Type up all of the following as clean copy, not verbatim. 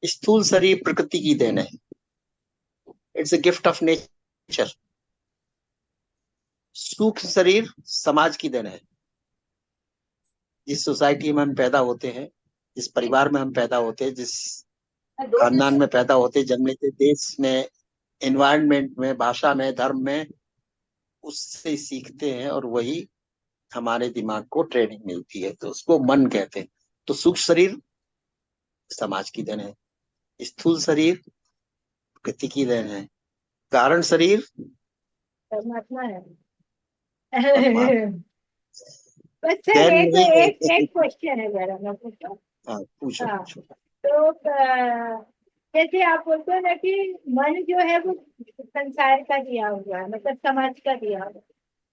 स्थूल शरीर प्रकृति की देन है, it's a gift of nature. सूक्ष्म शरीर समाज की देन है। जिस सोसाइटी में हम पैदा होते हैं, जिस परिवार में हम पैदा होते हैं, जिस खानदान में पैदा होते हैं, जन्मे थे, देश में, एनवायरनमेंट में, भाषा में, धर्म में, उससे सीखते हैं और वही हमारे दिमाग को ट्रेनिंग मिलती है, तो उसको मन कहते हैं। तो सूक्ष्म शरीर समाज की देन है, स्थूल शरीर प्रकृति की देन है, कारण शरीर परमात्मा है। परमात्मा अच्छा, देन एक नहीं है। एक एक क्वेश्चन है जरा, मैं पूछूं? हाँ, पूछो हाँ, पूछो। तो जैसे आप बोलते हो ना कि मन जो है वो संसार का दिया हुआ है, मतलब समाज का दिया हुआ है।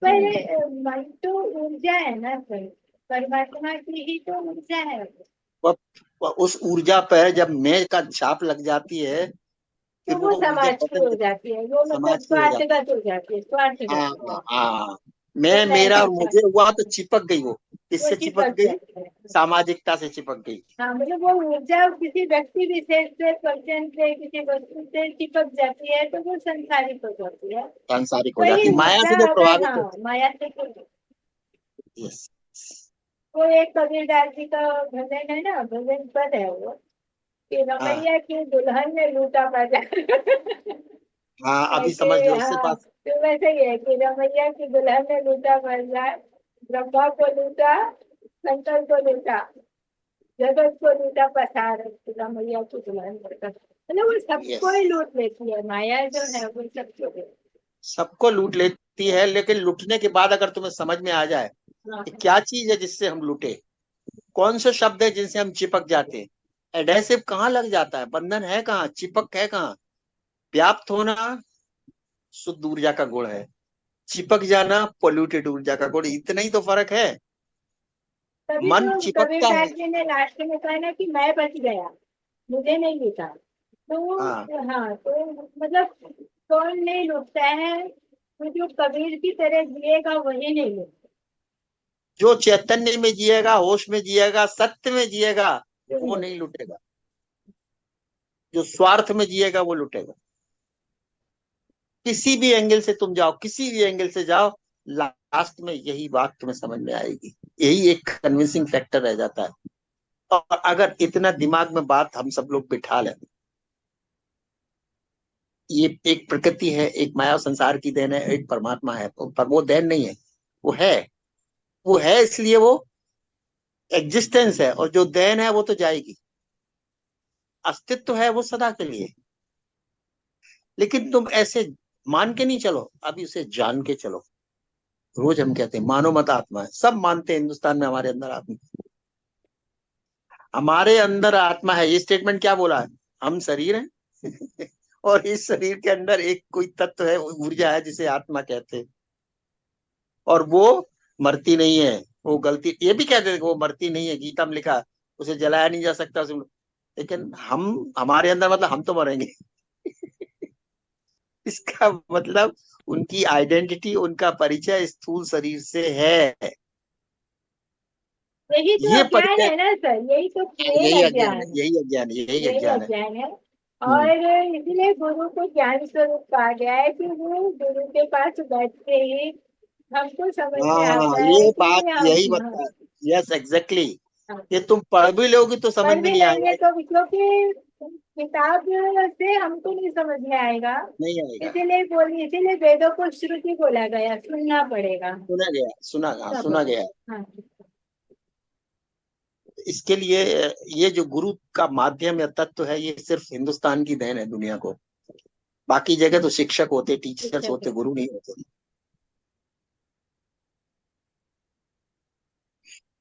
पर हम्म। मन तो ऊर्जा है ना सर, परमात्मा की ही तो ऊर्जा है वो। उस ऊर्जा पर जब मैं का छाप लग जाती है, तो फिर वो वो ऊर्जा समाज की बदल हो जाती है, वो मतलब समाज की हो जाती स्वार्थगत हो जाती है, है। हाँ स्वार्थगत हो हाँ जाती हाँ। है, मैं, तो मैं मेरा और अच्छा, मुझे हुआ तो चिपक गई वो। वो किससे चिपक चिपक गई? जाती है। सामाजिकता से चिपक गई। हाँ, मतलब वो ऊर्जा किसी व्यक्ति विशेष से, पर्सन से, किसी वस्तु से चिपक जाती है, तो वो संसारिक हो जाती है। सांसारिक हो वही जाती, माया ऊर्जा से वो अगर, प्रभावित हाँ, होती। माया से तो यस। वो एक कबीरदास जी का भजन है ना, भजन पद है वो, कि हाँ रमैया की दुल्हन ने लूटा बाजार। हाँ, अभी ऐसे, समझ लो उससे हाँ, पास। तो वैसे ही है कि रमैया की दुल्हन ने लूटा बाजार, ब्रह्मा को लूटा, शंकर को लूटा, जगत को लूटा पसार, रमैया की दुल्हन बनकर, मतलब वो यस, सबको ही लूट लेती है, माया जो है वो सबको लेती सबको लूट लेती है, लेकिन लूटने के बाद अगर तुम्हें समझ में आ जाए है। कि क्या चीज है जिससे हम लूटे, कौन से शब्द है जिनसे हम चिपक जाते हैं। एडेसिव कहाँ लग जाता है, बंधन है कहाँ, चिपक है कहाँ। व्याप्त होना शुद्ध ऊर्जा का गुण है, चिपक जाना पोल्यूटेड ऊर्जा का गुण, इतना ही तो फर्क है। तभी मन तो चिपकता कबीरदास है। जी ने लास्ट में कहा ना कि मैं बच गया, मुझे नहीं लूटा। हाँ, तो हाँ, तो मतलब कौन नहीं लूटता है? तो जो कबीर की तरह जिएगा वही नहीं लूटता। जो चैतन्य में जिएगा, होश में जिएगा, सत्य में जिएगा, वो जो नहीं लूटेगा। जो स्वार्थ में जिएगा वो लूटेगा। किसी भी एंगल से तुम जाओ, किसी भी एंगल से जाओ, लास्ट में यही बात तुम्हें समझ में आएगी। यही एक कन्विंसिंग फैक्टर रह जाता है। और अगर इतना दिमाग में बात हम सब लोग बिठा लें, ये एक प्रकृति है, एक माया संसार की देन है, एक परमात्मा है, पर वो देन नहीं है, वो है। वो है इसलिए वो एग्जिस्टेंस है, और जो देन है वो तो जाएगी। अस्तित्व है वो सदा के लिए। लेकिन तुम ऐसे मान के नहीं चलो, अभी उसे जान के चलो। रोज हम कहते हैं मानो मत आत्मा है, सब मानते हैं हिंदुस्तान में हमारे अंदर आत्मा, हमारे अंदर आत्मा है। ये स्टेटमेंट क्या बोला है? हम शरीर हैं और इस शरीर के अंदर एक कोई तत्व है, ऊर्जा है, जिसे आत्मा कहते हैं। और वो मरती नहीं है। वो गलती ये भी कहते थे कि वो मरती नहीं है, गीता में लिखा है, उसे जलाया नहीं जा सकता लेकिन हम, हमारे अंदर मतलब हम तो मरेंगे। इसका मतलब उनकी आइडेंटिटी, उनका परिचय स्थूल शरीर से है। यही तो ये अज्ञान परिचय, है ना सर, यही तो मेन यही अज्ञान अज्ञान है, है। यही अज्ञान है, यही यही अज्ञान है। अज्ञान है। हम्म। और इसलिए गुरु को ज्ञान स्वरूप कहा गया है कि वो गुरु के पास बैठते ही हमको समझ में हाँ, आता है ये कि बात यही हम, हाँ, बता। Yes, exactly. हाँ, ये तुम पढ़ भी लोगी तो समझ पढ़ में भी नहीं लेंगे आएगा। तो, क्योंकि किताब से हमको नहीं समझ में आएगा। नहीं आएगा। इसीलिए वेदों को श्रुति बोला गया, सुनना पड़ेगा, सुना गया, सुनना सुना गया। पड़ेगा। हाँ, इसके लिए ये जो गुरु का माध्यम या तत्व है, ये सिर्फ हिंदुस्तान की देन है दुनिया को। बाकी जगह तो शिक्षक होते, टीचर्स शिक्षक होते, है। गुरु नहीं होते।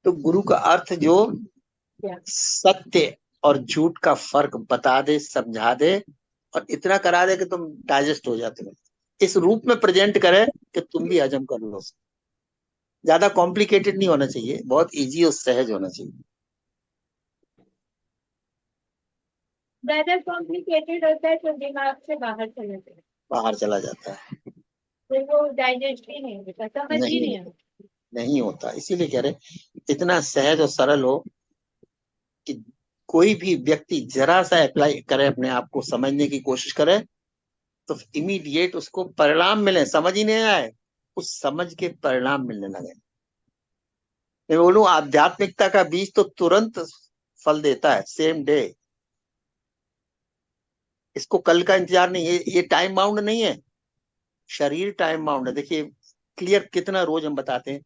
तो गुरु का अर्थ जो क्या? सत्य और झूठ का फर्क बता दे, समझा दे, और इतना करा दे कि तुम डाइजेस्ट हो जाते हो, इस रूप में प्रेजेंट करे कि तुम भी हजम कर लो। ज्यादा कॉम्प्लिकेटेड नहीं होना चाहिए, बहुत इजी और सहज होना चाहिए। ज्यादा कॉम्प्लिकेटेड होता है तो दिमाग से बाहर चले जाता है, बाहर चला जाता है। फिर वो डाइजेस्ट ही नहीं होता, समझ ही नहीं, नहीं आता। नहीं होता, इसीलिए कह रहे इतना सहज और सरल हो कि कोई भी व्यक्ति जरा सा अप्लाई करे, अपने आप को समझने की कोशिश करे, तो इमीडिएट उसको परिणाम मिले। समझ ही नहीं आए, उस समझ के परिणाम मिलने लगे। मैं बोलूं, आध्यात्मिकता का बीज तो तुरंत फल देता है, सेम डे। इसको कल का इंतजार नहीं, ये टाइम बाउंड नहीं है। शरीर टाइम बाउंड है। देखिए क्लियर कितना रोज हम बताते हैं,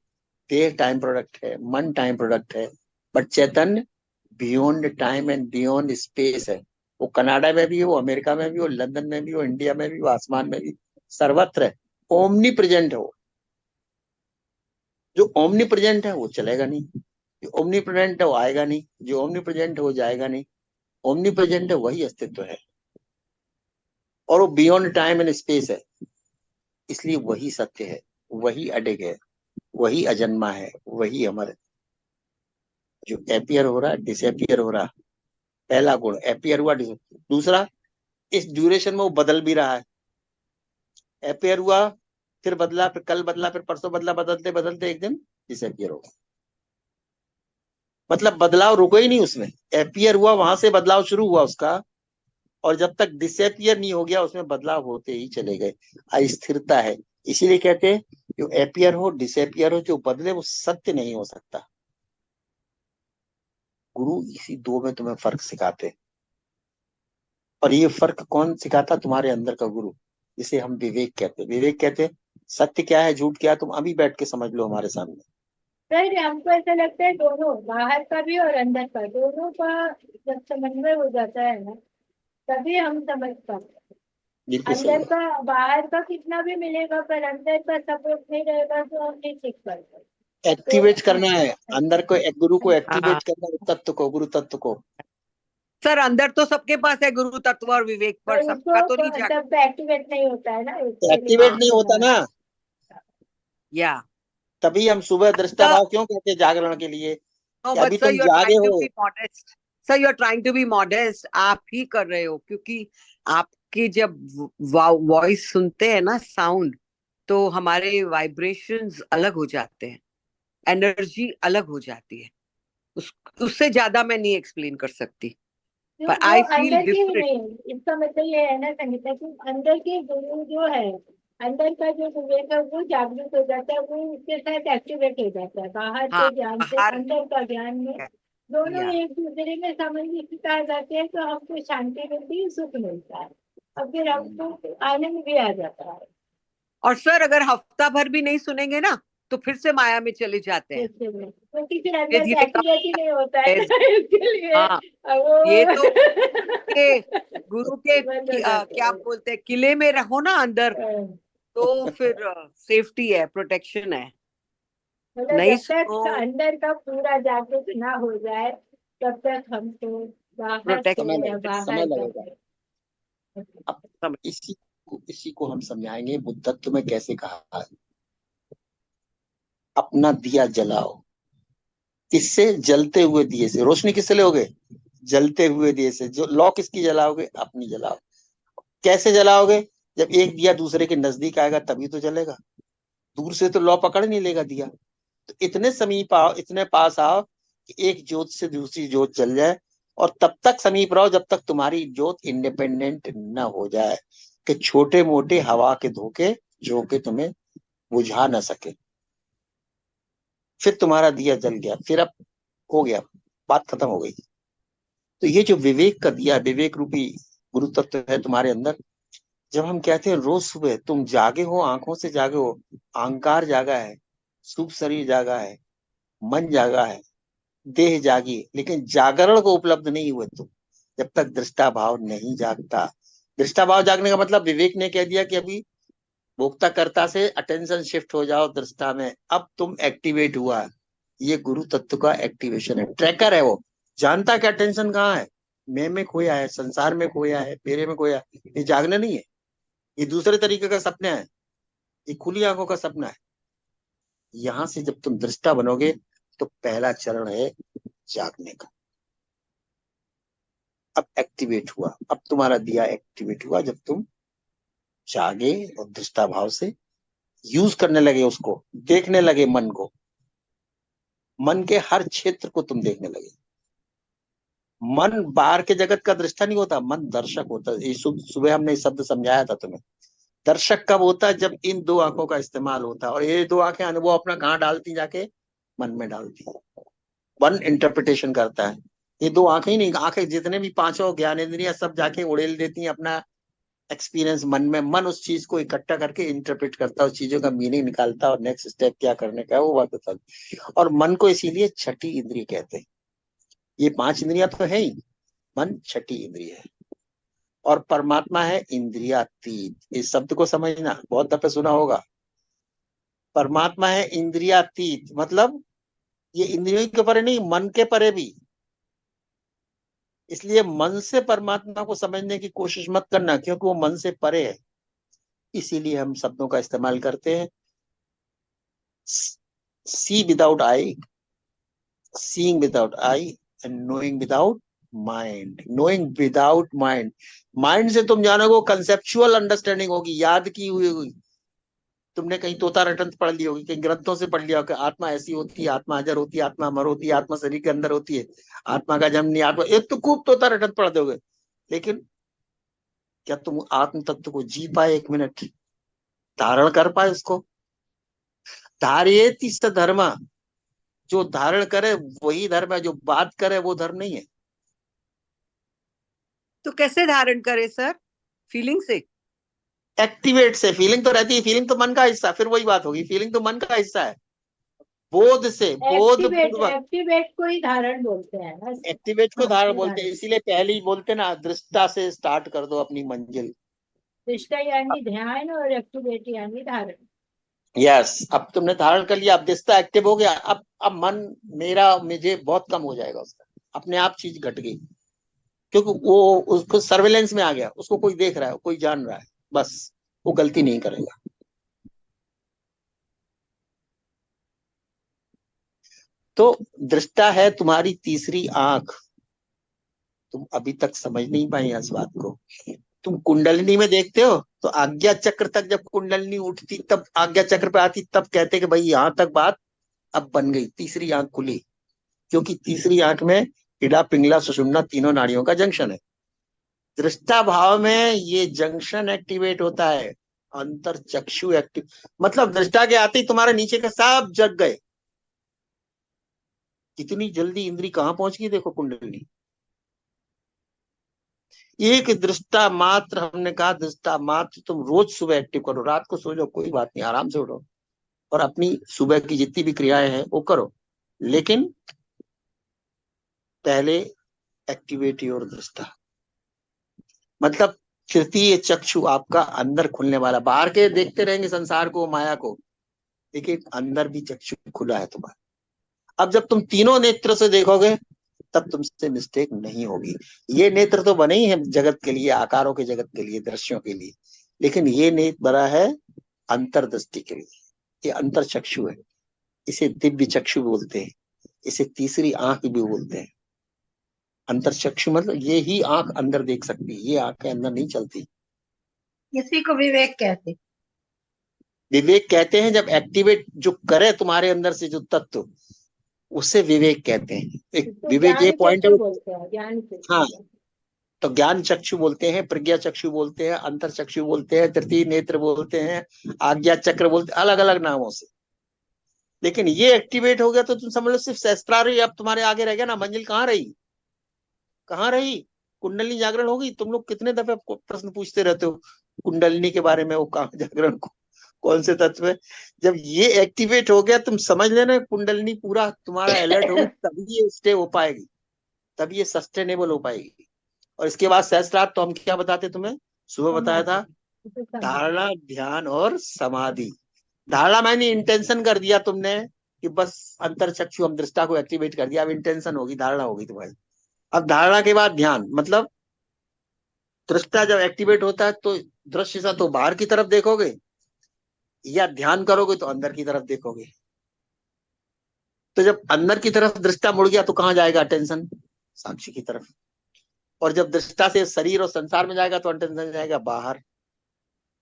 देह टाइम प्रोडक्ट है, मन टाइम प्रोडक्ट है, but Chaitanya beyond time and beyond space है। वो कनाडा में भी हो, अमेरिका में भी हो, लंदन में भी हो, इंडिया में भी हो, आसमान में भी, सर्वत्र है। ओमनी प्रेजेंट है वो। जो ओमनी प्रेजेंट है वो चलेगा नहीं, जो ओमनी प्रेजेंट है वो आएगा नहीं, जो ओमनी प्रेजेंट है वो जाएगा नहीं। ओमनी प्रेजेंट है, वही अस्तित्व है, और वो बियॉन्ड टाइम एंड स्पेस है। इसलिए वही सत्य है, वही अडिग है, वही अजन्मा है, वही अमर है। जो एपियर हो रहा है, डिसएपियर हो रहा है। पहला गुण एपियर हुआ, दूसरा इस ड्यूरेशन में वो बदल भी रहा है। एपियर हुआ, फिर बदला, फिर कल बदला, फिर परसों बदला, बदलते बदलते एक दिन डिसएपियर होगा। मतलब बदलाव रुको ही नहीं उसमें। एपियर हुआ, वहां से बदलाव शुरू हुआ उसका, और जब तक डिसएपियर नहीं हो गया उसमें बदलाव होते ही चले गए। अस्थिरता है। इसीलिए कहते हैं जो एपियर हो, डिसएपियर हो, जो बदले, वो सत्य नहीं हो सकता। गुरु इसी दो में तुम्हें फर्क सिखाते हैं। और ये फर्क कौन सिखाता? तुम्हारे अंदर का गुरु, जिसे हम विवेक कहते हैं। विवेक कहते हैं सत्य क्या है, झूठ क्या है, तुम अभी बैठ के समझ लो हमारे सामने। सर हमको ऐसा लगता है दोनों, बाहर का भी और अंदर का, दोनों का जब समन्वय हो जाता है ना, तभी हम समझ पाते हैं। बिल्कुल सही अंदर है। का बाहर का कितना भी मिलेगा, पर अंदर का सपोर्ट नहीं रहेगा तो हम नहीं सीख पाते। तो एक्टिवेट करना है अंदर को, एक गुरु को हाँ एक्टिवेट करना है, तत्व को, गुरु तत्व को। सर, अंदर तो सबके पास है गुरु तत्व और विवेक, पर पर सबका तो उसको नहीं जाग। तब एक्टिवेट नहीं होता है ना, इसके लिए एक्टिवेट हाँ, नहीं होता समझना। ना, या तभी हम सुबह दृष्टा द भाव क्यों कहते हैं जागरण के लिए, नो कि बट अभी सर तुम यू आर जागे ट्राइंग टू हो। Be modest. Sir you are trying to be modest, आप ही कर रहे हो, क्योंकि आपकी जब वॉइस सुनते हैं ना, साउंड, तो हमारे वाइब्रेशंस अलग हो जाते हैं, एनर्जी अलग हो जाती है। उससे ज्यादा मैं नहीं एक्सप्लेन कर सकती, जो पर वो आई फील अंदर की ही डिफरेंट। नहीं, इसका मतलब ये है ना संगीता, कि अंदर के गुरु जो है, अंदर का जो विवेक है वो जागृत हो जाता है, वो उसके साथ एक्टिवेट हो जाता है। बाहर हाँ, के ज्ञान से बाहर अंदर का ज्ञान में दोनों या एक दूसरे में सामंजस्य आ जाते हैं, तो हमको शांति मिलती है, सुख मिलता है, और फिर हमको आनंद भी आ जाता है। और सर अगर हफ्ता भर भी नहीं सुनेंगे ना, तो फिर से माया में चले जाते हैं। जैसे में क्योंकि फिर धीरे अंदर से धीरे एक्टिवेट ही नहीं होता है कम। ना, इसके लिए हाँ, ये वो तो के गुरु के बंद हो जाते क्या बोलते हैं, किले में रहो ना अंदर, हैं। तो फिर सेफ्टी है, प्रोटेक्शन है। मतलब नहीं जब सुनो, तक अंदर का पूरा जागृत ना हो जाए, तब तक हमको बाहर प्रोटेक्ट समय से या लगेगा, समय बाहर लगेगा। जाके। अब इसी को हम समझाएंगे बुद्धत्व में कैसे कहा है। अपना दिया जलाओ। किससे? जलते हुए दिए से। रोशनी किससे लोगे? जलते हुए दिए से। जो लौ किसकी जलाओगे? अपनी जलाओ। कैसे जलाओगे? जब एक दिया दूसरे के नजदीक आएगा तभी तो जलेगा। दूर से तो लौ पकड़ नहीं लेगा दिया। तो इतने समीप आओ, इतने पास आओ कि एक ज्योत से दूसरी ज्योत जल जाए, और तब तक समीप रहो जब तक तुम्हारी ज्योत इंडिपेंडेंट न हो जाए, कि छोटे मोटे हवा के धोखे झोंके तुम्हें बुझा न सके। फिर तुम्हारा दिया जल गया, फिर अब हो गया, बात खत्म हो गई। तो ये जो विवेक का दिया, विवेक रूपी गुरु तत्व है तुम्हारे अंदर। जब हम कहते हैं रोज सुबह तुम जागे हो, आंखों से जागे हो, अहंकार जागा है, सूक्ष्म शरीर जागा है, मन जागा है, देह जागी, लेकिन जागरण को उपलब्ध नहीं हुए तुम, जब तक दृष्टा भाव नहीं जागता। दृष्टा भाव जागने का मतलब विवेक ने कह दिया कि अभी भोक्ता कर्ता से अटेंशन शिफ्ट हो जाओ दृष्टा में, अब तुम एक्टिवेट हुआ। ये गुरु तत्व का एक्टिवेशन है, ट्रैकर है वो। जानता क्या टेंशन कहाँ है, मैं में खोया है, संसार में खोया है, मेरे में खोया है। ये जागना नहीं है, ये दूसरे तरीके का सपना है, ये खुली आंखों का सपना है। यहां से जब तुम दृष्टा बनोगे, तो पहला चरण है जागने का। अब एक्टिवेट हुआ, अब तुम्हारा दिया एक्टिवेट हुआ जब तुम जागे और दृष्टा भाव से यूज करने लगे, उसको देखने लगे, मन को, मन के हर क्षेत्र को तुम देखने लगे। मन बाहर के जगत का दृष्टा नहीं होता, मन दर्शक होता है। ये सुबह हमने शब्द समझाया था तुम्हें। दर्शक कब होता है? जब इन दो आंखों का इस्तेमाल होता है, और ये दो आंखें अनुभव अपना कहाँ डालती, जाके मन में डालती है। मन इंटरप्रिटेशन करता है। ये दो आंखें ही नहीं, आंखें जितने भी पांचों ज्ञानेंद्रियां सब जाके उड़ेल देती हैं अपना एक्सपीरियंस मन में। मन उस चीज को इकट्ठा करके इंटरप्रेट करता है, उस चीजों का मीनिंग निकालता है, और नेक्स्ट स्टेप क्या करने का है वो बात बताता है। और मन को इसीलिए छठी इंद्रिय कहते हैं। ये पांच इंद्रियां तो है ही, मन छठी इंद्रिय है। और परमात्मा है इंद्रियातीत। इस शब्द को समझना, बहुत दफे सुना होगा। परमात्मा है इंद्रियातीत, मतलब ये इंद्रियों के परे नहीं, मन के परे भी। इसलिए मन से परमात्मा को समझने की कोशिश मत करना, क्योंकि वो मन से परे है। इसीलिए हम शब्दों का इस्तेमाल करते हैं। See without eye, seeing without eye, and knowing without mind. Knowing without mind, mind से तुम जानोगे, कंसेप्चुअल अंडरस्टैंडिंग होगी, याद की हुई होगी। तुमने कहीं तोता रटंत पढ़ ली होगी, कहीं ग्रंथों से पढ़ लिया होगा, आत्मा ऐसी होती है, आत्मा अजर होती है, आत्मा अमर होती है, आत्मा शरीर के अंदर होती है, आत्मा का जन्म नहीं, आत्मा, एक तो खूब तोता रटंत पढ़ दोगे। लेकिन क्या तुम आत्म तत्व को जी पाए? एक मिनट धारण कर पाए उसको? धार्येति स धर्म, जो धारण करे वही धर्म है, जो बात करे वो धर्म नहीं है। तो कैसे धारण करे सर? फीलिंग से? एक्टिवेट से। फीलिंग तो रहती है, फीलिंग तो मन का हिस्सा, फिर वही बात होगी, फीलिंग तो मन का हिस्सा है। बोध से, बोध एक्टिवेट, पूर्वक। एक्टिवेट को ही धारण बोलते हैं ना। एक्टिवेट को हाँ, धारण ये बोलते धारण। हैं, इसीलिए पहले ही बोलते ना, दृष्टा से स्टार्ट कर दो अपनी मंजिल। निष्ठा यानी ध्यान, और एक्टिवेट यानी धारण। यस, अब तुमने धारण कर लिया, अब दृष्टा एक्टिव हो गया। अब मन मेरा मुझे बहुत कम हो जाएगा उसका, अपने आप चीज घट गई, क्योंकि वो उसको सर्वेलेंस में आ गया, उसको कोई देख रहा है, कोई जान रहा है, बस वो गलती नहीं करेगा। तो दृष्टा है तुम्हारी तीसरी आंख। तुम अभी तक समझ नहीं पाई इस बात को। तुम कुंडलिनी में देखते हो तो आज्ञा चक्र तक जब कुंडलिनी उठती, तब आज्ञा चक्र पे आती, तब कहते कि भाई यहां तक बात अब बन गई, तीसरी आंख खुली। क्योंकि तीसरी आंख में इड़ा पिंगला सुषुम्ना तीनों नाड़ियों का जंक्शन है। दृष्टा भाव में ये जंक्शन एक्टिवेट होता है, अंतर चक्षु एक्टिव, मतलब दृष्टा के आते ही तुम्हारे नीचे के सब जग गए। कितनी जल्दी इंद्री कहाँ पहुंच गई, देखो कुंडलिनी। एक दृष्टा मात्र, हमने कहा दृष्टा मात्र तुम रोज सुबह एक्टिव करो, रात को सो जाओ कोई बात नहीं, आराम से उठो और अपनी सुबह की जितनी भी क्रियाएं हैं वो करो। लेकिन पहले एक्टिवेट योर दृष्टा, मतलब तृतीय चक्षु आपका अंदर खुलने वाला। बाहर के देखते रहेंगे संसार को, माया को, लेकिन अंदर भी चक्षु खुला है तुम्हारा। अब जब तुम तीनों नेत्र से देखोगे तब तुमसे मिस्टेक नहीं होगी। ये नेत्र तो बने ही है जगत के लिए, आकारों के जगत के लिए, दृश्यों के लिए, लेकिन ये नेत्र बना है अंतर्दृष्टि के लिए। ये अंतर चक्षु है, इसे दिव्य चक्षु बोलते हैं, इसे तीसरी आंख भी बोलते हैं। अंतर चक्षु मतलब ये ही आंख अंदर देख सकती है, ये आंखें अंदर नहीं चलती। इसी को विवेक कहते। विवेक कहते हैं जब एक्टिवेट जो करे तुम्हारे अंदर से जो तत्व, उसे विवेक कहते हैं। एक इसको विवेक ये ज्ञान पॉइंट है। चक्षु बोलते हैं, ज्ञान हाँ, चक्षु। तो ज्ञान चक्षु बोलते हैं, प्रज्ञा चक्षु बोलते हैं, अंतर चक्षु बोलते हैं, तृतीय नेत्र बोलते हैं, आज्ञा चक्र बोलते हैं, अलग अलग नामों से। लेकिन ये एक्टिवेट हो गया तो तुम समझ लो सिर्फ सहस्त्रार ही अब तुम्हारे आगे रह गया ना। मंजिल कहाँ रही, कहाँ रही? कुंडलिनी जागरण होगी। तुम लोग कितने दफे प्रश्न पूछते रहते हो कुंडलिनी के बारे में, वो कहाँ जागरण कौन से तत्व है? जब ये एक्टिवेट हो गया तुम समझ लेना, कुंडलिनी पूरा तुम्हारा अलर्ट होगी, तभी ये स्टे हो पाएगी, तभी ये सस्टेनेबल हो पाएगी। और इसके बाद सहस्त्रार्थ तो हम क्या बताते तुम्हें, सुबह बताया था, धारणा, ध्यान और समाधि। धारणा मैंने इंटेंशन कर दिया तुमने कि बस अंतर चक्षु हम दृष्टा को एक्टिवेट कर दिया, अब इंटेंशन होगी, धारणा होगी तुम्हारी। अब धारणा के बाद ध्यान, मतलब दृष्टा जब एक्टिवेट होता है तो दृश्य से तो बाहर की तरफ देखोगे, या ध्यान करोगे तो अंदर की तरफ देखोगे। तो जब अंदर की तरफ दृष्टा मुड़ गया तो कहाँ जाएगा अटेंशन? साक्षी की तरफ। और जब दृष्टा से शरीर और संसार में जाएगा तो अटेंशन जाएगा बाहर।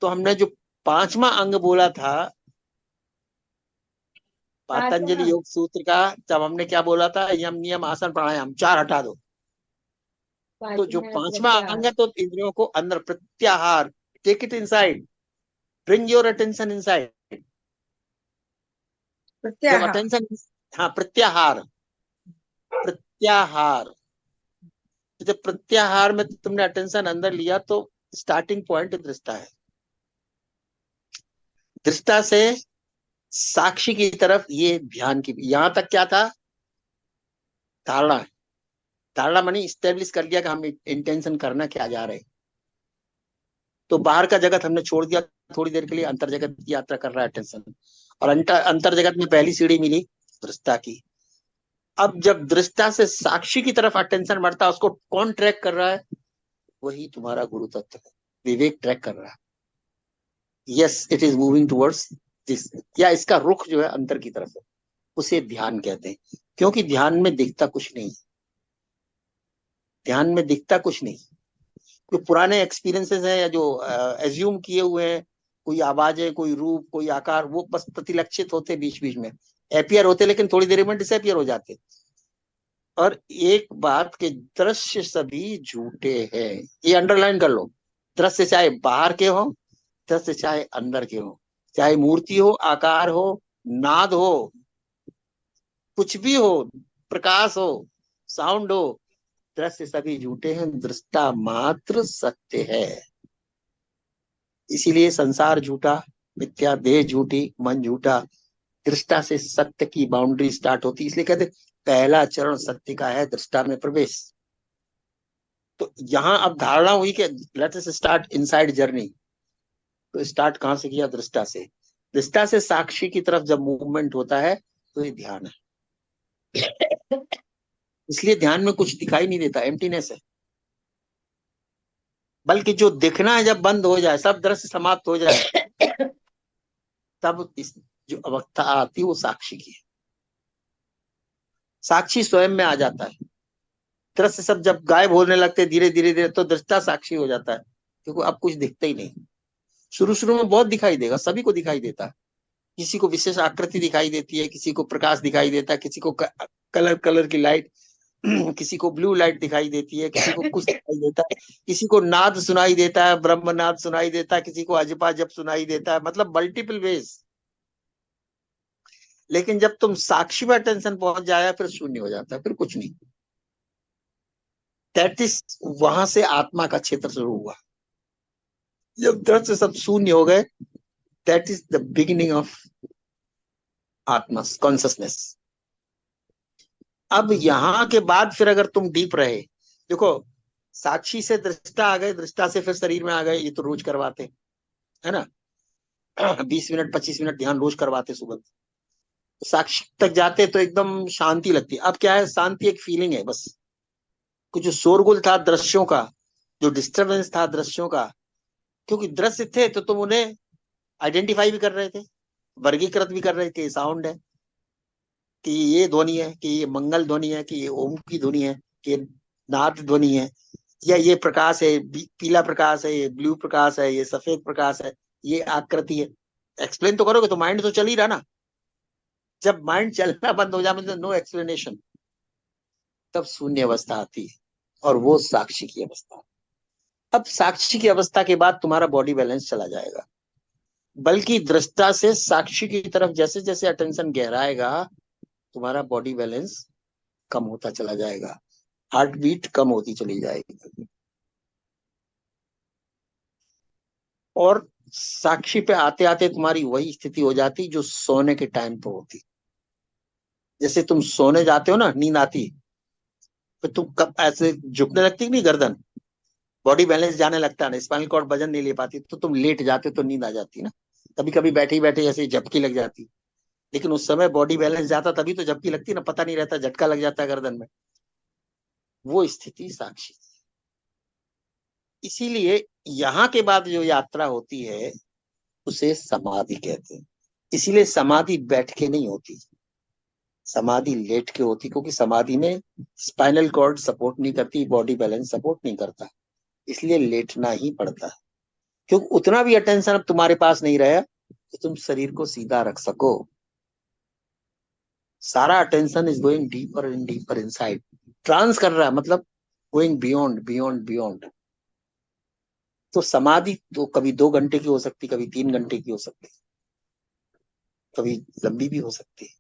तो हमने जो पांचवा अंग बोला था पतंजलि योग सूत्र का, जब हमने क्या बोला था, यम नियम आसन प्राणायाम, चार हटा दो। तो जो पांचवा पांचवा अंग प्रत्याहार। है, तो इंद्रियों को अंदर, प्रत्याहार, take it inside, bring your attention inside. जब प्रत्याहार। अटेंशन, हाँ प्रत्याहार, प्रत्याहार, जब प्रत्याहार में तुमने अटेंशन अंदर लिया तो स्टार्टिंग पॉइंट दृष्टा है। दृष्टा से साक्षी की तरफ, ये ध्यान की, यहां तक क्या था, धारणा। धारणा मानी स्टेब्लिश कर लिया कि हम इंटेंशन करना क्या जा रहे हैं। तो बाहर का जगत हमने छोड़ दिया, थोड़ी देर के लिए अंतर जगत की यात्रा कर रहा है अटेंशन। और अंतर जगत में पहली सीढ़ी मिली दृष्टा की। अब जब दृष्टा से साक्षी की तरफ अटेंशन बढ़ता है, उसको कौन ट्रैक कर रहा है? वही तुम्हारा गुरु तत्व है, विवेक ट्रैक कर रहा है। Yes, it is moving towards this, या इसका रुख जो है अंतर की तरफ है, उसे ध्यान कहते हैं। क्योंकि ध्यान में दिखता कुछ नहीं, ध्यान में दिखता कुछ नहीं। जो पुराने एक्सपीरियंसेस हैं या जो एज्यूम किए हुए हैं, कोई आवाजें, कोई रूप, कोई आकार, वो बस प्रतिलक्षित होते बीच बीच में, एपियर होते, लेकिन थोड़ी देर में डिसअपियर हो जाते। और एक बात के, दृश्य सभी झूठे हैं, ये अंडरलाइन कर लो। दृश्य चाहे बाहर के हो, दृश्य चाहे अंदर के हो, चाहे मूर्ति हो, आकार हो, नाद हो, कुछ भी हो, प्रकाश हो, साउंड हो, दृश्य सभी झूठे हैं, दृष्टा मात्र सत्य है। इसीलिए संसार झूठा, मिथ्या, देह झूठी, मन झूठा, दृष्टा से सत्य की बाउंड्री स्टार्ट होती। इसलिए कहते पहला चरण सत्य का है, दृष्टा में प्रवेश। तो यहां अब धारणा हुई कि let us start inside journey. तो स्टार्ट कहां से किया? दृष्टा से। दृष्टा से साक्षी की तरफ जब मूवमेंट होता है तो ये ध्यान है। इसलिए ध्यान में कुछ दिखाई नहीं देता, एम्प्टीनेस है। बल्कि जो दिखना है जब बंद हो जाए, सब दृश्य समाप्त हो जाए, तब इस जो अवस्था आती है वो साक्षी की है। साक्षी स्वयं में आ जाता है। दृश्य सब जब गायब होने लगते धीरे धीरे धीरे, तो दृष्टा साक्षी हो जाता है, क्योंकि अब कुछ दिखता ही नहीं। शुरू शुरू में बहुत दिखाई देगा, सभी को दिखाई देता है। किसी को विशेष आकृति दिखाई देती है, किसी को प्रकाश दिखाई देता है, किसी को कलर कलर की लाइट, किसी को ब्लू लाइट दिखाई देती है, किसी को कुछ दिखाई देता है, किसी को नाद सुनाई देता है, ब्रह्म नाद सुनाई देता है, किसी को अजपा जप सुनाई देता है, मतलब मल्टीपल वेज। लेकिन जब तुम साक्षी पर अटेंशन पहुंच जाए, फिर शून्य हो जाता है, फिर कुछ नहीं। दैट इज, वहां से आत्मा का क्षेत्र शुरू हुआ। जब दृश्य सब शून्य हो गए, that is the beginning of आत्मा कॉन्सियसनेस। अब यहां के बाद फिर अगर तुम डीप रहे, देखो, साक्षी से दृष्टा आ गए, दृष्टा से फिर शरीर में आ गए, ये तो रोज करवाते है ना। 20 मिनट 25 मिनट ध्यान रोज करवाते सुबह। तो साक्षी तक जाते तो एकदम शांति लगती है। अब क्या है, शांति एक फीलिंग है बस। कुछ जो शोरगुल था दृश्यों का, जो डिस्टरबेंस था दृश्यों का, क्योंकि दृश्य थे तो तुम उन्हें आइडेंटिफाई भी कर रहे थे, वर्गीकृत भी कर रहे थे। साउंड है कि ये ध्वनि है, कि ये मंगल ध्वनि है, कि ये ओम की ध्वनि है, कि ये नाद ध्वनि है, या ये प्रकाश है, पीला प्रकाश है, ये ब्लू प्रकाश है, ये सफेद प्रकाश है, ये आकृति है। एक्सप्लेन तो करोगे तो माइंड तो चल ही रहा ना। जब माइंड चलना बंद हो जाए, मतलब नो एक्सप्लेनेशन, तब शून्य अवस्था आती है, और वो साक्षी की अवस्था। अब साक्षी की अवस्था के बाद तुम्हारा बॉडी बैलेंस चला जाएगा। बल्कि दृष्टा से साक्षी की तरफ जैसे जैसे अटेंशन गहराएगा, तुम्हारा बॉडी बैलेंस कम होता चला जाएगा, हार्ट बीट कम होती चली जाएगी। और साक्षी पे आते आते तुम्हारी वही स्थिति हो जाती जो सोने के टाइम पे होती। जैसे तुम सोने जाते हो ना, नींद आती, फिर तुम कब ऐसे झुकने लगती नहीं गर्दन, बॉडी बैलेंस जाने लगता है ना, स्पाइनल कॉर्ड वजन नहीं ले पाती, तो तुम लेट जाते तो नींद आ जाती ना। कभी कभी बैठे ही बैठे ऐसे झपकी लग जाती, लेकिन उस समय बॉडी बैलेंस जाता तभी तो झपकी लगती ना, पता नहीं रहता, झटका लग जाता है गर्दन में। वो स्थिति साक्षी। इसीलिए यहाँ के बाद जो यात्रा होती है उसे समाधि कहते हैं। इसीलिए समाधि बैठ के नहीं होती, समाधि लेट के होती, क्योंकि समाधि में स्पाइनल कॉर्ड सपोर्ट नहीं करती, बॉडी बैलेंस सपोर्ट नहीं करता, इसलिए लेटना ही पड़ता है। क्योंकि उतना भी अटेंशन अब तुम्हारे पास नहीं रहा कि तुम शरीर को सीधा रख सको। सारा attention is going deeper and deeper inside, trance कर रहा है, मतलब गोइंग बियॉन्ड बियॉन्ड बियॉन्ड। तो समाधि तो कभी 2 घंटे की हो सकती, कभी 3 घंटे की हो सकती, कभी लंबी भी हो सकती है।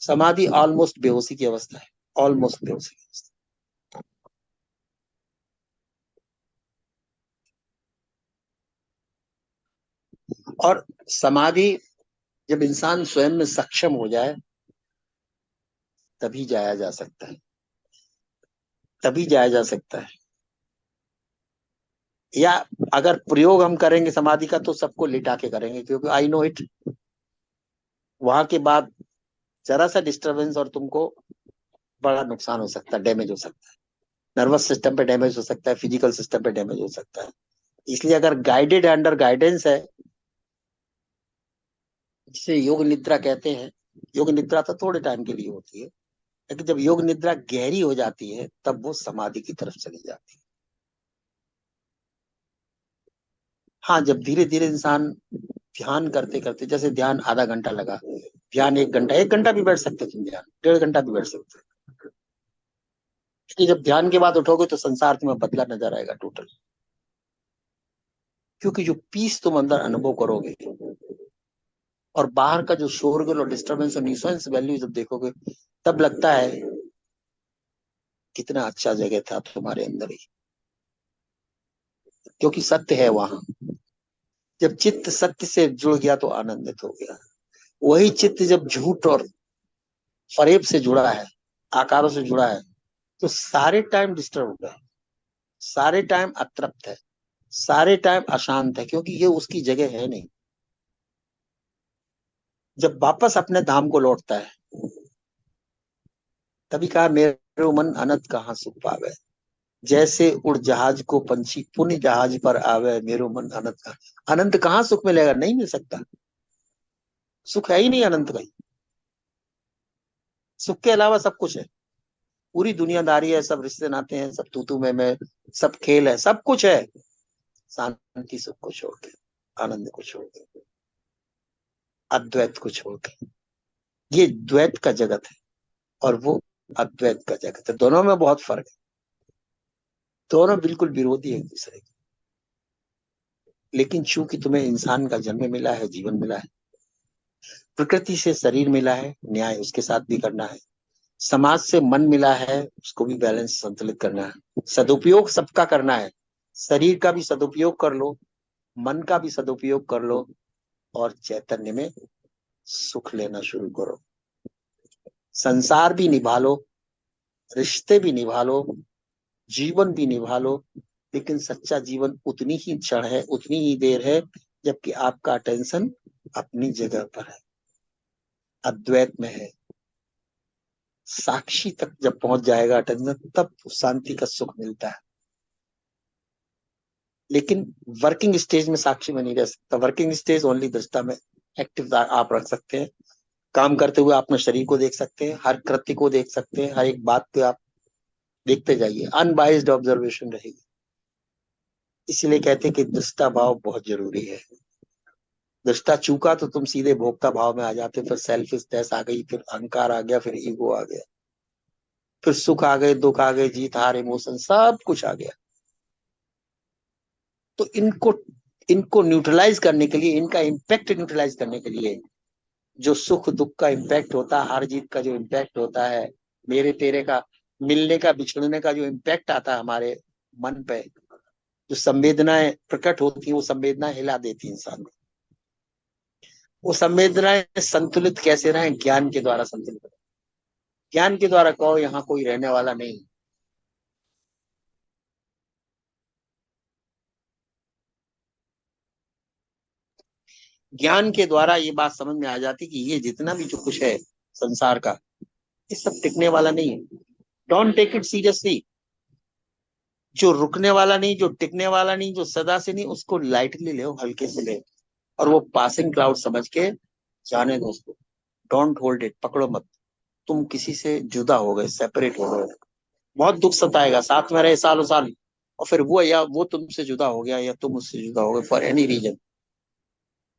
समाधि ऑलमोस्ट बेहोशी की अवस्था है, ऑलमोस्ट बेहोशी की अवस्था। और समाधि जब इंसान स्वयं में सक्षम हो जाए तभी जाया जा सकता है, तभी जाया जा सकता है। या अगर प्रयोग हम करेंगे समाधि का तो सबको लिटा के करेंगे, क्योंकि आई नो इट। वहां के बाद जरा सा डिस्टरबेंस और तुमको बड़ा नुकसान हो सकता है, डैमेज हो सकता है। नर्वस सिस्टम पे डैमेज हो सकता है, फिजिकल सिस्टम पे डैमेज हो सकता है। इसलिए अगर गाइडेड अंडर गाइडेंस है, जिसे योग निद्रा कहते हैं, योग निद्रा तो थोड़े टाइम के लिए होती है, लेकिन जब योग निद्रा गहरी हो जाती है तब वो समाधि की तरफ चली जाती है। हाँ, जब धीरे धीरे इंसान ध्यान करते करते, जैसे ध्यान आधा घंटा लगा, ध्यान 1 घंटा, 1 घंटा भी बैठ सकते तुम, ध्यान 1.5 घंटा भी बैठ सकते। क्योंकि जब ध्यान के बाद उठोगे तो संसार तुम्हें बदला नजर आएगा टोटल। क्योंकि जो पीस तुम अंदर अनुभव करोगे और बाहर का जो शोरगुल और डिस्टरबेंस और न्यूसेंस वैल्यू जब देखोगे, तब लगता है कितना अच्छा जगह था तुम्हारे अंदर ही। क्योंकि सत्य है वहां। जब चित्त सत्य से जुड़ गया तो आनंदित हो गया। वही चित्त जब झूठ और फरेब से जुड़ा है, आकारों से जुड़ा है, तो सारे टाइम डिस्टर्ब है, सारे टाइम अतृप्त है, सारे टाइम अशांत है, क्योंकि ये उसकी जगह है नहीं। जब वापस अपने धाम को लौटता है, तभी कहा मेरो मन अनंत कहाँ सुख पावे। जैसे उड़ जहाज को पंछी पुण्य जहाज पर आवे, मेरो मन अनंत का। अनंत कहाँ सुख मिलेगा, नहीं मिल सकता। सुख है ही नहीं अनंत कहीं। सुख के अलावा सब कुछ है, पूरी दुनियादारी है, सब रिश्ते नाते हैं, सब तू मैं, सब खेल है, सब कुछ है। शांति सुख को छोड़ के, आनंद को छोड़ के, अद्वैत को छोड़ के। ये द्वैत का जगत है और वो अद्वैत का जगत है। दोनों में बहुत फर्क है, दोनों बिल्कुल विरोधी है एक दूसरे के। लेकिन चूंकि तुम्हें इंसान का जन्म मिला है, जीवन मिला है, प्रकृति से शरीर मिला है, न्याय उसके साथ भी करना है, समाज से मन मिला है, उसको भी बैलेंस संतुलित करना है, सदुपयोग सबका करना है। शरीर का भी सदुपयोग कर लो, मन का भी सदुपयोग कर लो, और चैतन्य में सुख लेना शुरू करो। संसार भी निभा लो, रिश्ते भी निभा लो, जीवन भी निभा लो, लेकिन सच्चा जीवन उतनी ही क्षण है, उतनी ही देर है, जबकि आपका अटेंशन अपनी जगह पर है, अद्वैत में है। साक्षी तक जब पहुंच जाएगा अटेंशन, तब शांति का सुख मिलता है। लेकिन वर्किंग स्टेज में साक्षी में नहीं रह सकता। वर्किंग स्टेज ओनली दृष्टा में एक्टिव आप रख सकते हैं। काम करते हुए अपने शरीर को देख सकते हैं, हर कृत्य को देख सकते हैं, हर एक बात पे आप देखते जाइए, अनबाइज्ड ऑब्जर्वेशन रहेगी। इसलिए कहते हैं कि दृष्टा भाव बहुत जरूरी है। दृष्टा चूका तो तुम सीधे भोक्ता भाव में आ जाते, फिर सेल्फिशनेस आ गई, फिर अहंकार आ गया, फिर ईगो आ गया, फिर सुख आ गए, दुख आ गए, जीत हार, इमोशन, सब कुछ आ गया। तो इनको इनको न्यूट्रलाइज करने के लिए, इनका इम्पैक्ट न्यूट्रलाइज करने के लिए, जो सुख दुख का इम्पैक्ट होता है, हार जीत का जो इम्पैक्ट होता है, मेरे तेरे का मिलने का बिछड़ने का जो इम्पैक्ट आता है हमारे मन पे, जो संवेदनाएं प्रकट होती है, वो संवेदनाएं हिला देती है इंसान को। वो संवेदनाएं संतुलित कैसे रहे, ज्ञान के द्वारा संतुलित रहे। ज्ञान के द्वारा कहो यहाँ कोई रहने वाला नहीं। ज्ञान के द्वारा ये बात समझ में आ जाती कि ये जितना भी जो कुछ है संसार का, ये सब टिकने वाला नहीं है। Don't take it seriously. जो रुकने वाला नहीं, जो टिकने वाला नहीं, जो सदा से नहीं, उसको लाइटली ले, हल्के से ले, और वो पासिंग क्लाउड समझ के जाने दो उसको। डोंट होल्ड इट, पकड़ो मत। तुम किसी से जुदा हो गए, सेपरेट हो गए, बहुत दुख सताएगा, साथ में रहे सालों साल, और फिर वो या वो तुमसे जुदा हो गया, या तुम उससे जुदा हो गए, फॉर एनी रीजन,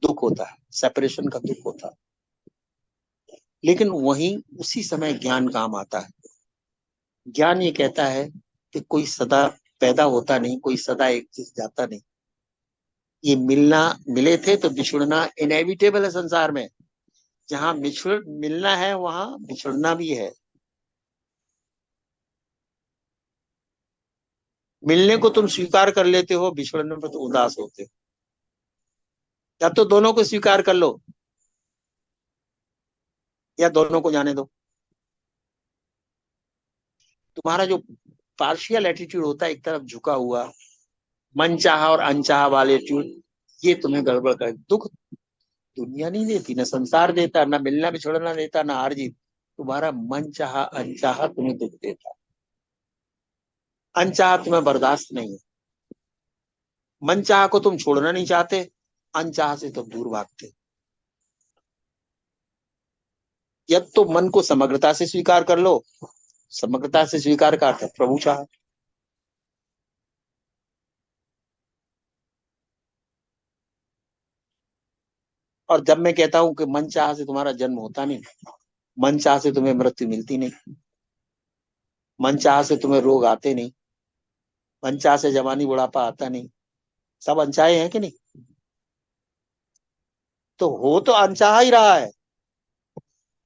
दुख होता है, सेपरेशन का दुख होता है। लेकिन वहीं उसी समय ज्ञान काम आता है। ज्ञान ये कहता है कि कोई सदा पैदा होता नहीं, कोई सदा एक चीज जाता नहीं। ये मिलना, मिले थे तो बिछुड़ना इनएविटेबल है संसार में। जहां मिलना है वहां बिछुड़ना भी है। मिलने को तुम स्वीकार कर लेते हो, बिछड़ने पर तो उदास होते हो। या तो दोनों को स्वीकार कर लो, या दोनों को जाने दो। तुम्हारा जो पार्शियल एटीट्यूड होता है, एक तरफ झुका हुआ, मन चाहा और अनचाहा वाले एटीट्यूड, ये तुम्हें गड़बड़ कर। दुख दुनिया नहीं देती, ना संसार देता, ना मिलना बिछड़ना देता, ना हार जीत। तुम्हारा मन चाहा अनचाहा तुम्हें दुख देता। अनचाहा तुम्हें बर्दाश्त नहीं है। मन चाहा को तुम छोड़ना नहीं चाहते, अनचाहा से तुम दूर भागते। या तो मन को समग्रता से स्वीकार कर लो। समग्रता से स्वीकार का अर्थ है प्रभु चाह। और जब मैं कहता हूं कि मन चाह से तुम्हारा जन्म होता नहीं, मन चाह से तुम्हें मृत्यु मिलती नहीं, मन चाह से तुम्हें रोग आते नहीं, मन चाह से जवानी बुढ़ापा आता नहीं। सब अनचाहे हैं कि नहीं? तो हो तो अनचाहा ही रहा है।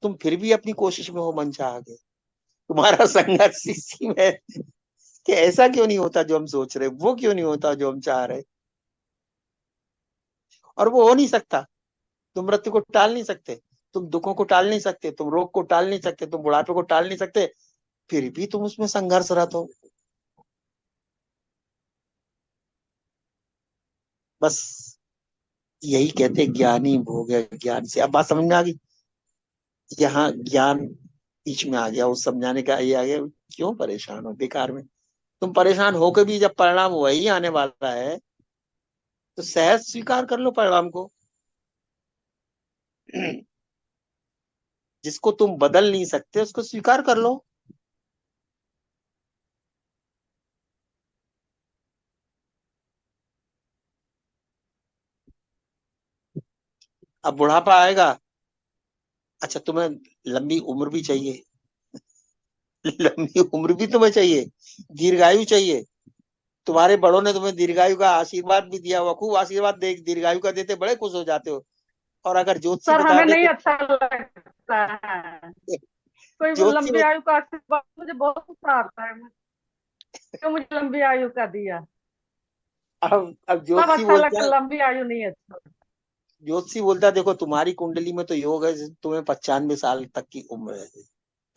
तुम फिर भी अपनी कोशिश में हो मन चाह के। तुम्हारा संघर्ष इसी में है कि ऐसा क्यों नहीं होता जो हम सोच रहे, वो क्यों नहीं होता जो हम चाह रहे। और वो हो नहीं सकता। तुम मृत्यु को टाल नहीं सकते, तुम दुखों को टाल नहीं सकते, तुम रोग को टाल नहीं सकते, तुम बुढ़ापे को टाल नहीं सकते। फिर भी तुम उसमें संघर्षरत हो। बस यही कहते ज्ञानी भोग है ज्ञान से। अब बात समझ में आ गई? यहाँ ज्ञान बीच में आ गया, वो समझाने का ये आ गया। क्यों परेशान हो बेकार में? तुम परेशान होकर भी जब परिणाम वही आने वाला है, तो सहज स्वीकार कर लो परिणाम को। जिसको तुम बदल नहीं सकते उसको स्वीकार कर लो। अब बुढ़ापा आएगा, अच्छा तुम्हें लंबी उम्र भी चाहिए। लंबी उम्र भी तुम्हें चाहिए, दीर्घायु चाहिए। तुम्हारे बड़ों ने तुम्हें दीर्घायु का आशीर्वाद भी दिया हुआ, खूब आशीर्वाद दे, दीर्घायु का देते बड़े खुश हो जाते हो। और अगर ज्योतिषी सर बता हमें दे नहीं कि अच्छा लगता है। कोई ज्योतिषी लंबी आयु का आशीर्वाद मुझे बहुत गुस्सा आता है। क्यों मुझे लंबी आयु का दिया? अब सब ज्योतिषी अच्छा बोलता लगता, है, लंबी आयु नहीं अच्छा। ज्योतिषी बोलता है देखो तुम्हारी कुंडली में तो योग है, तुम्हें 95 साल तक की उम्र है।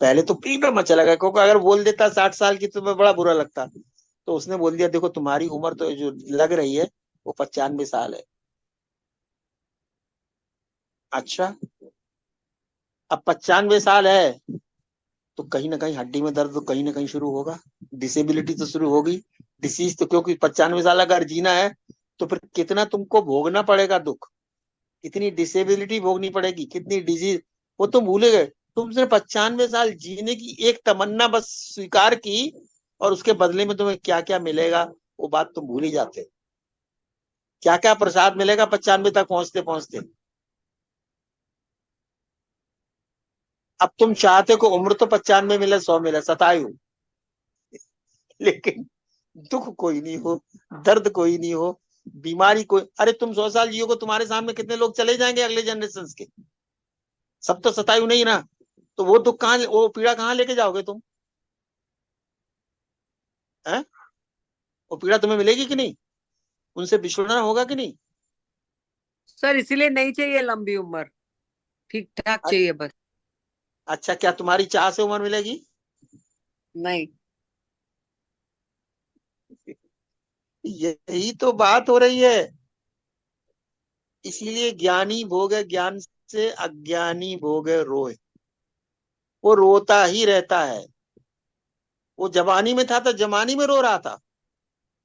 पहले तो पीपे मचा लगा, क्योंकि अगर बोल देता 60 साल की, तुम्हें बड़ा बुरा लगता। तो उसने बोल दिया देखो तुम्हारी उम्र तो जो लग रही है वो 95 साल है। अच्छा, अब 95 साल है तो कहीं ना कहीं हड्डी में दर्द तो कहीं ना कहीं शुरू होगा, डिसेबिलिटी तो शुरू होगी, डिसीज तो। क्योंकि 95 साल अगर जीना है तो फिर कितना तुमको भोगना पड़ेगा दुख, कितनी डिसेबिलिटी भोगनी पड़ेगी, कितनी डिजीज, वो तुम भूले गए। तुमने 95 साल जीने की एक तमन्ना बस स्वीकार की, और उसके बदले में तुम्हें क्या क्या मिलेगा वो बात तुम भूल ही जाते। क्या क्या प्रसाद मिलेगा 95 तक पहुंचते पहुंचते। अब तुम चाहते को उम्र तो 95 मिले, 100 मिले, शतायु, लेकिन दुख कोई नहीं हो, दर्द कोई नहीं हो, बीमारी कोई। अरे तुम 100 साल जियोगे, तुम्हारे सामने कितने लोग चले जाएंगे अगले जनरेशन के। सब तो शतायु नहीं ना। तो वो दुख कहाँ, वो पीड़ा कहाँ लेके जाओगे तुम? है? वो पीड़ा तुम्हें मिलेगी कि नहीं? उनसे बिछड़ना होगा कि नहीं? सर इसीलिए नहीं चाहिए लंबी उम्र, ठीक ठाक अ- चाहिए बस। अच्छा, क्या तुम्हारी चाह से उम्र मिलेगी? नहीं। यही तो बात हो रही है। इसीलिए ज्ञानी भोग है ज्ञान से, अज्ञानी भोग है रोए। वो रोता ही रहता है। वो जवानी में था तो जवानी में रो रहा था,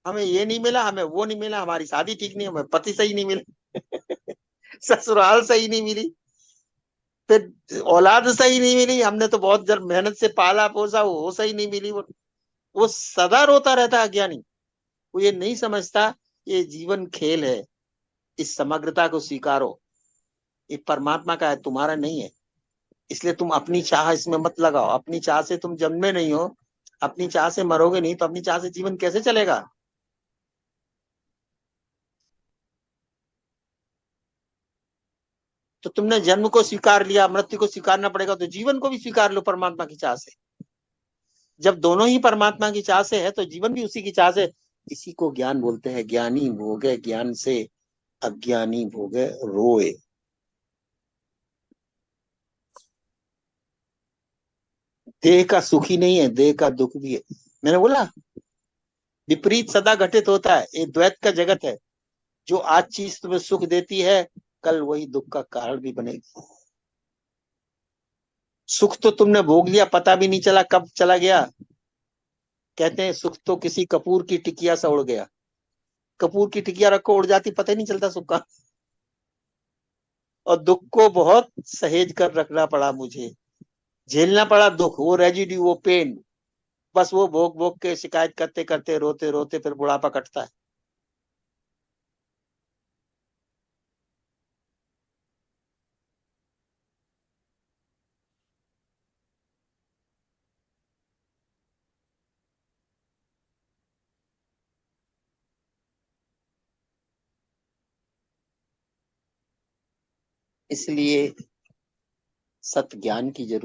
हमें ये नहीं मिला, हमें वो नहीं मिला, हमारी शादी ठीक नहीं, हमें पति सही नहीं मिला, ससुराल सही नहीं मिली, फिर औलाद सही नहीं मिली, हमने तो बहुत जब मेहनत से पाला पोसा, वो सही नहीं मिली। वो सदा रोता रहता है अज्ञानी। वो ये नहीं समझता ये जीवन खेल है। इस समग्रता को स्वीकारो। ये परमात्मा का है, तुम्हारा नहीं है। इसलिए तुम अपनी चाह इसमें मत लगाओ। अपनी चाह से तुम जन्मे नहीं हो, अपनी चाह से मरोगे नहीं तो अपनी चाह से जीवन कैसे चलेगा? तो तुमने जन्म को स्वीकार लिया, मृत्यु को स्वीकारना पड़ेगा, तो जीवन को भी स्वीकार लो परमात्मा की चाह से। जब दोनों ही परमात्मा की चाह से है तो जीवन भी उसी की चाह से। इसी को ज्ञान बोलते हैं। ज्ञानी भोगे ज्ञान से, अज्ञानी भोगे रोए। देह का सुख ही नहीं है, देह का दुख भी है। मैंने बोला विपरीत सदा घटित होता है, ये द्वैत का जगत है। जो आज चीज तुम्हें सुख देती है कल वही दुख का कारण भी बनेगी। सुख तो तुमने भोग लिया, पता भी नहीं चला कब चला गया। कहते हैं सुख तो किसी कपूर की टिकिया सा उड़ गया। कपूर की टिकिया रखो उड़ जाती, पता ही नहीं चलता सुख का। और दुख को बहुत सहेज कर रखना पड़ा मुझे, झेलना पड़ा दुख, वो रेजिड्यू, वो पेन। बस वो भोग भोग के शिकायत करते करते रोते रोते फिर बुढ़ापा कटता है। इसलिए सत्य ज्ञान की जरूरत